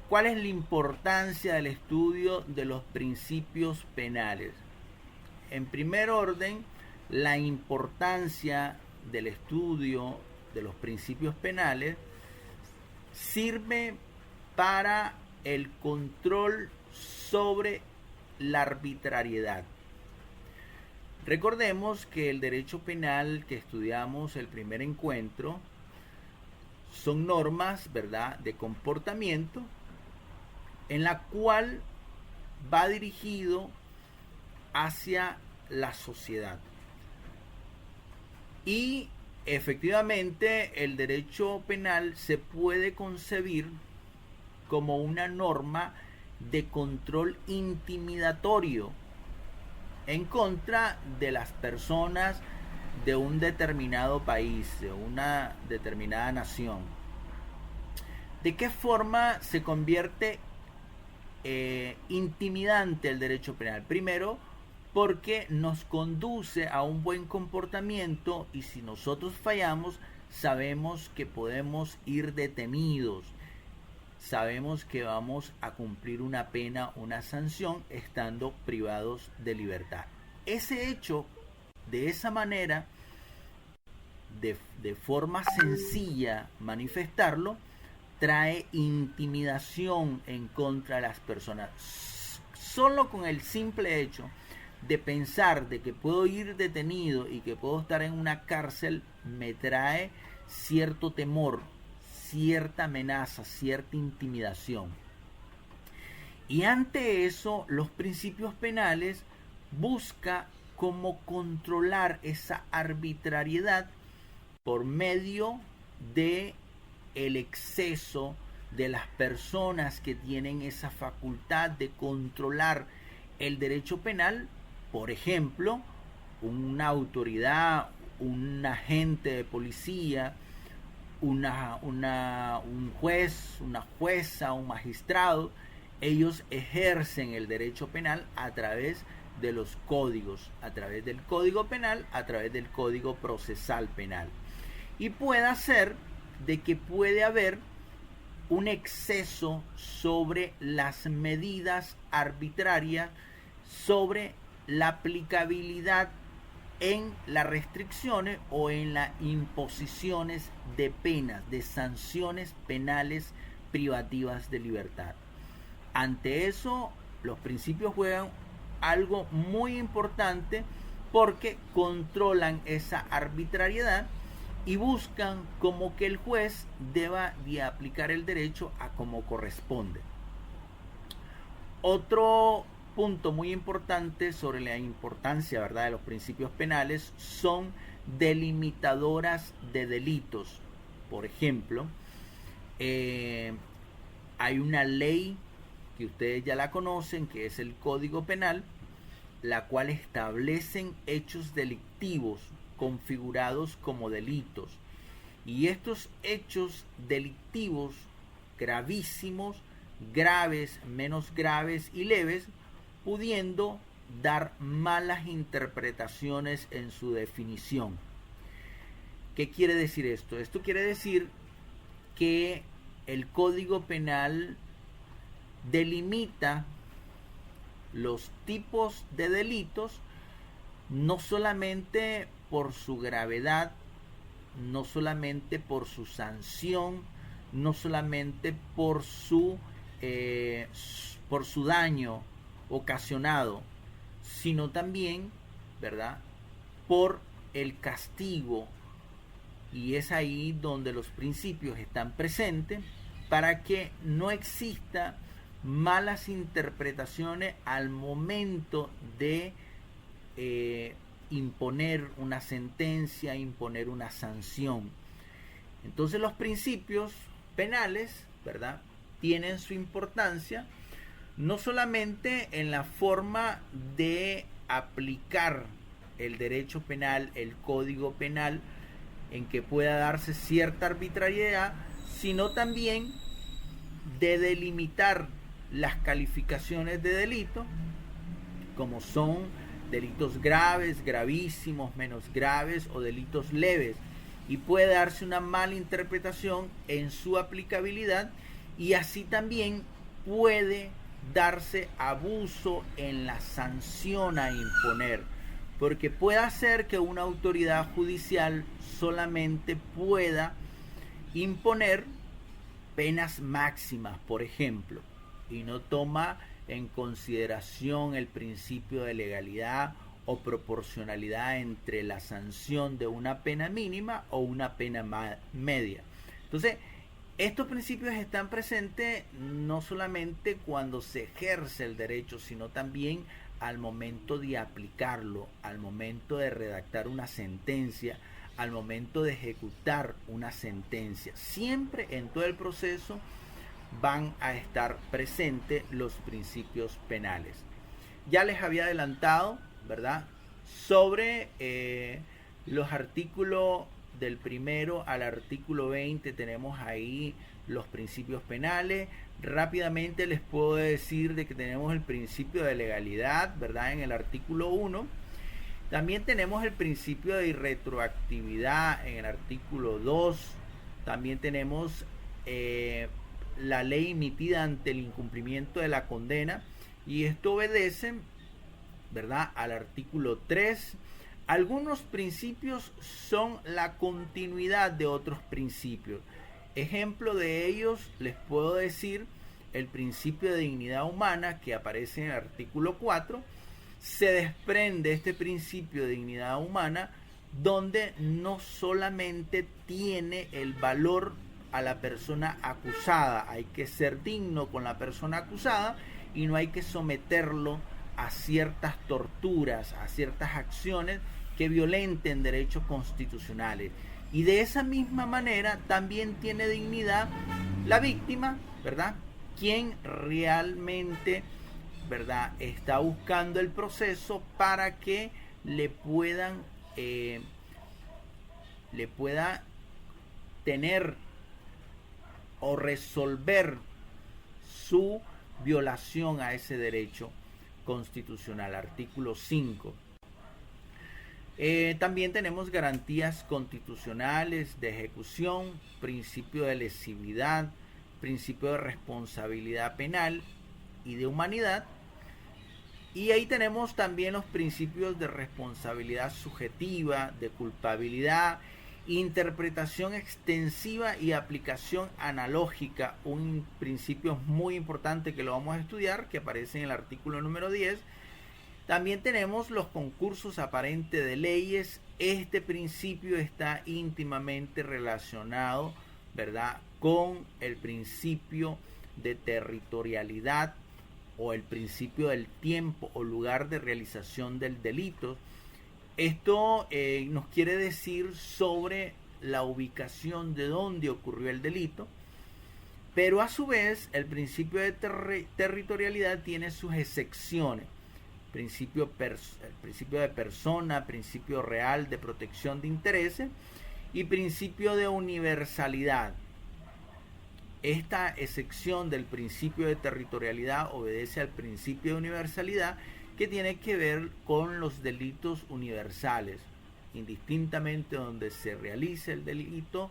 ¿Cuál es la importancia del estudio de los principios penales? En primer orden, la importancia del estudio de los principios penales sirve para el control sobre la arbitrariedad. Recordemos que el derecho penal que estudiamos el primer encuentro son normas, ¿verdad?, de comportamiento en la cual va dirigido hacia la sociedad. Y efectivamente el derecho penal se puede concebir como una norma de control intimidatorio en contra de las personas de un determinado país, de una determinada nación. ¿De qué forma se convierte intimidante el derecho penal? Primero, porque nos conduce a un buen comportamiento, y si nosotros fallamos, sabemos que podemos ir detenidos, sabemos que vamos a cumplir una pena, una sanción, estando privados de libertad. Ese hecho, de esa manera, de forma sencilla, manifestarlo, trae intimidación en contra de las personas. Solo con el simple hecho de pensar de que puedo ir detenido y que puedo estar en una cárcel, me trae cierto temor, cierta amenaza, cierta intimidación. Y ante eso, los principios penales buscan cómo controlar esa arbitrariedad por medio de el exceso de las personas que tienen esa facultad de controlar el derecho penal. Por ejemplo, una autoridad, un agente de policía, un juez, una jueza, un magistrado. Ellos ejercen el derecho penal a través de los códigos, a través del Código Penal, a través del Código Procesal Penal. Y puede ser de que puede haber un exceso sobre las medidas arbitrarias, sobre la aplicabilidad en las restricciones o en las imposiciones de penas, de sanciones penales privativas de libertad. Ante eso, los principios juegan algo muy importante, porque controlan esa arbitrariedad y buscan como que el juez deba de aplicar el derecho a como corresponde. Otro punto muy importante sobre la importancia, ¿verdad?, de los principios penales son delimitadoras de delitos. Por ejemplo, hay una ley que ustedes ya la conocen, que es el Código Penal, la cual establecen hechos delictivos configurados como delitos. Y estos hechos delictivos gravísimos, graves, menos graves y leves, pudiendo dar malas interpretaciones en su definición. ¿Qué quiere decir esto? Esto quiere decir que el Código Penal delimita los tipos de delitos no solamente por su gravedad, no solamente por su sanción, no solamente por su daño ocasionado, sino también, ¿verdad?, por el castigo. Y es ahí donde los principios están presentes, para que no exista malas interpretaciones al momento de imponer una sentencia, imponer una sanción. Entonces los principios penales, ¿verdad?, tienen su importancia no solamente en la forma de aplicar el derecho penal, el Código Penal, en que pueda darse cierta arbitrariedad, sino también de delimitar las calificaciones de delito, como son delitos graves, gravísimos, menos graves o delitos leves, y puede darse una mala interpretación en su aplicabilidad, y así también puede darse abuso en la sanción a imponer, porque puede ser que una autoridad judicial solamente pueda imponer penas máximas, por ejemplo, y no toma en consideración el principio de legalidad o proporcionalidad entre la sanción de una pena mínima o una pena media. Entonces, estos principios están presentes no solamente cuando se ejerce el derecho, sino también al momento de aplicarlo, al momento de redactar una sentencia, al momento de ejecutar una sentencia. Siempre en todo el proceso van a estar presentes los principios penales. Ya les había adelantado, ¿verdad?, sobre los artículos del 1 al artículo 20 tenemos ahí los principios penales. Rápidamente les puedo decir de que tenemos el principio de legalidad, ¿verdad?, en el artículo 1. También tenemos el principio de irretroactividad en el artículo 2. También tenemos la ley emitida ante el incumplimiento de la condena, y esto obedece, ¿verdad?, al artículo 3. Algunos principios son la continuidad de otros principios. Ejemplo de ellos les puedo decir el principio de dignidad humana, que aparece en el artículo 4. Se desprende este principio de dignidad humana, donde no solamente tiene el valor a la persona acusada, hay que ser digno con la persona acusada y no hay que someterlo a ciertas torturas, a ciertas acciones que violenten derechos constitucionales. Y de esa misma manera también tiene dignidad la víctima, ¿verdad?, quien realmente, ¿verdad?, está buscando el proceso para que le pueda tener o resolver su violación a ese derecho constitucional. Artículo 5. También tenemos garantías constitucionales de ejecución, principio de lesividad, principio de responsabilidad penal y de humanidad. Y ahí tenemos también los principios de responsabilidad subjetiva, de culpabilidad, interpretación extensiva y aplicación analógica, un principio muy importante que lo vamos a estudiar, que aparece en el artículo número 10. También tenemos los concursos aparentes de leyes. Este principio está íntimamente relacionado, ¿verdad?, con el principio de territorialidad o el principio del tiempo o lugar de realización del delito. Esto nos quiere decir sobre la ubicación de donde ocurrió el delito, pero a su vez el principio de territorialidad tiene sus excepciones. El principio de persona, principio real de protección de intereses y principio de universalidad. Esta excepción del principio de territorialidad obedece al principio de universalidad, que tiene que ver con los delitos universales. Indistintamente donde se realice el delito,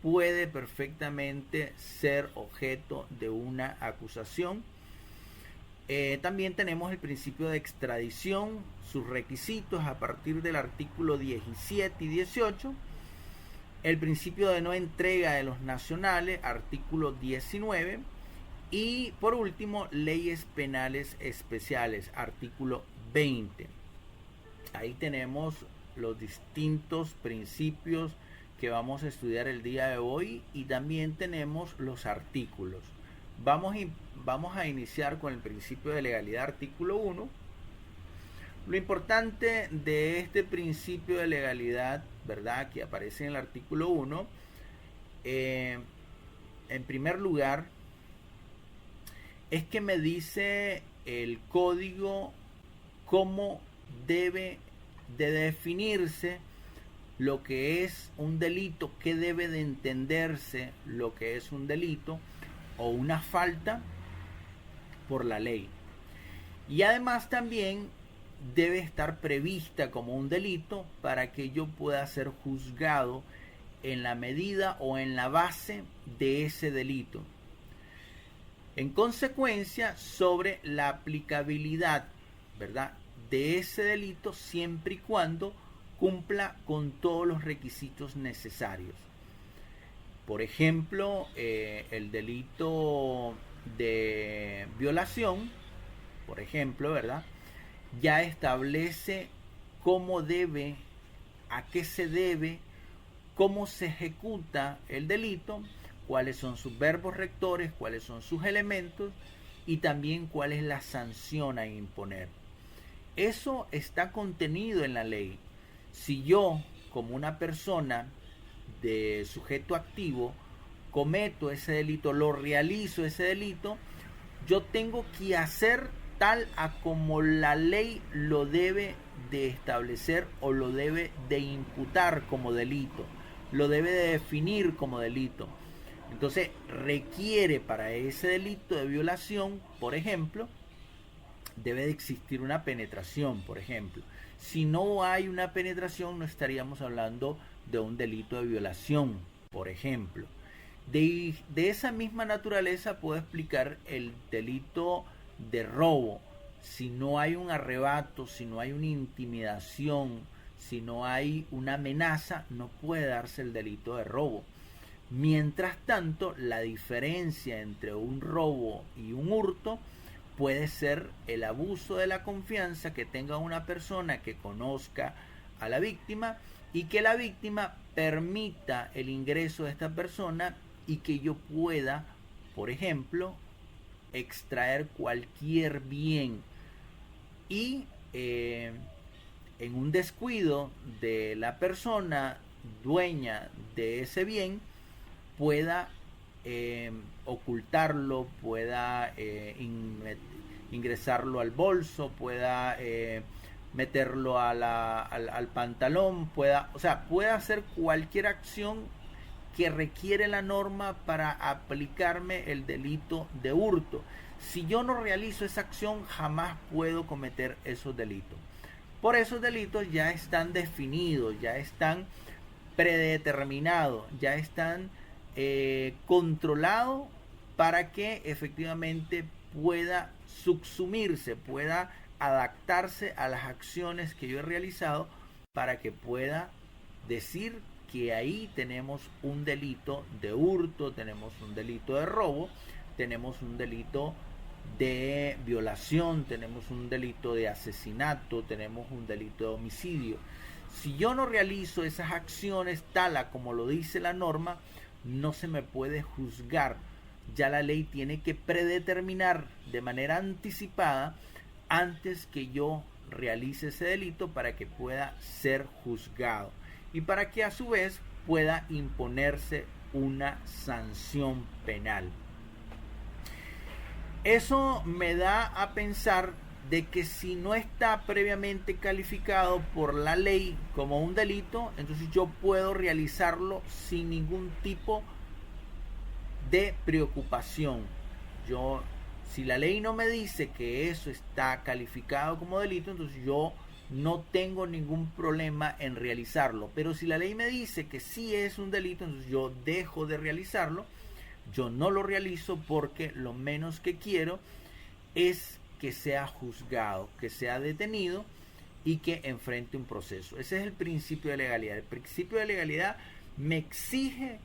puede perfectamente ser objeto de una acusación. También tenemos el principio de extradición, sus requisitos a partir del artículo 17 y 18. El principio de no entrega de los nacionales, artículo 19. Y por último, leyes penales especiales, artículo 20. Ahí tenemos los distintos principios que vamos a estudiar el día de hoy, y también tenemos los artículos. Vamos a iniciar con el principio de legalidad, artículo 1. Lo importante de este principio de legalidad, ¿verdad?, que aparece en el artículo 1, en primer lugar, es que me dice el código cómo debe de definirse lo que es un delito, qué debe de entenderse lo que es un delito o una falta por la ley. Y además también debe estar prevista como un delito para que yo pueda ser juzgado en la medida o en la base de ese delito. En consecuencia, sobre la aplicabilidad, ¿verdad?, de ese delito siempre y cuando cumpla con todos los requisitos necesarios. Por ejemplo, el delito de violación, por ejemplo, ¿verdad?, ya establece cómo debe, a qué se debe, cómo se ejecuta el delito, cuáles son sus verbos rectores, cuáles son sus elementos y también cuál es la sanción a imponer. Eso está contenido en la ley. Si yo, como una persona de sujeto activo, cometo ese delito, lo realizo ese delito, yo tengo que hacer tal a como la ley lo debe de establecer o lo debe de imputar como delito, lo debe de definir como delito. Entonces requiere para ese delito de violación, por ejemplo, debe de existir una penetración, por ejemplo. Si no hay una penetración, no estaríamos hablando de un delito de violación, por ejemplo. De esa misma naturaleza puedo explicar el delito de robo. Si no hay un arrebato, si no hay una intimidación, si no hay una amenaza, no puede darse el delito de robo. Mientras tanto, la diferencia entre un robo y un hurto puede ser el abuso de la confianza que tenga una persona que conozca a la víctima y que la víctima permita el ingreso de esta persona y que yo pueda, por ejemplo, extraer cualquier bien y en un descuido de la persona dueña de ese bien pueda ocultarlo, pueda ingresarlo al bolso, pueda meterlo al pantalón, pueda hacer cualquier acción que requiere la norma para aplicarme el delito de hurto. Si yo no realizo esa acción, jamás puedo cometer esos delitos. Por esos delitos ya están definidos, ya están predeterminados, ya están controlados para que efectivamente pueda subsumirse, pueda adaptarse a las acciones que yo he realizado para que pueda decir que ahí tenemos un delito de hurto, tenemos un delito de robo, tenemos un delito de violación, tenemos un delito de asesinato, tenemos un delito de homicidio. Si yo no realizo esas acciones tal a como lo dice la norma, no se me puede juzgar. Ya la ley tiene que predeterminar de manera anticipada antes que yo realice ese delito para que pueda ser juzgado y para que a su vez pueda imponerse una sanción penal. Eso me da a pensar de que si no está previamente calificado por la ley como un delito, entonces yo puedo realizarlo sin ningún tipo de preocupación. Si la ley no me dice que eso está calificado como delito, entonces yo no tengo ningún problema en realizarlo. Pero si la ley me dice que sí es un delito, entonces yo dejo de realizarlo. Yo no lo realizo porque lo menos que quiero es que sea juzgado, que sea detenido y que enfrente un proceso. Ese es el principio de legalidad. El principio de legalidad me exige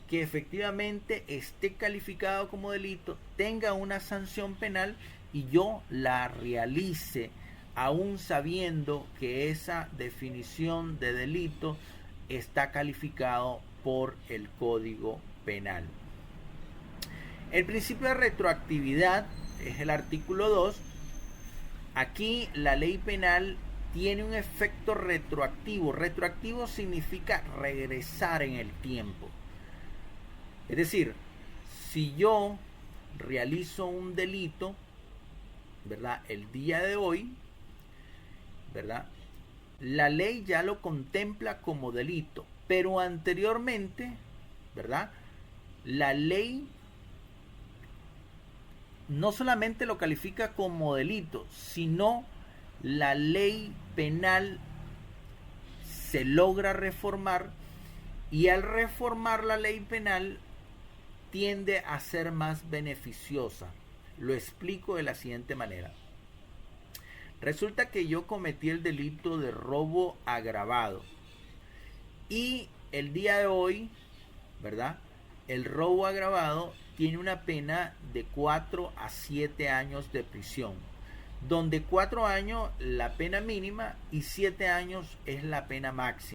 que efectivamente esté calificado como delito, tenga una sanción penal y yo la realice aún sabiendo que esa definición de delito está calificado por el Código Penal. El principio de retroactividad es el artículo 2. Aquí la ley penal tiene un efecto retroactivo. Retroactivo significa regresar en el tiempo. Es decir, si yo realizo un delito, ¿verdad?, el día de hoy, ¿verdad?, la ley ya lo contempla como delito, pero anteriormente, ¿verdad?, la ley no solamente lo califica como delito, sino la ley penal se logra reformar y al reformar la ley penal tiende a ser más beneficiosa. Lo explico de la siguiente manera. Resulta que yo cometí el delito de robo agravado. Y el día de hoy, ¿verdad? El robo agravado tiene una pena de 4 a 7 años de prisión, donde 4 años la pena mínima y 7 años es la pena máxima.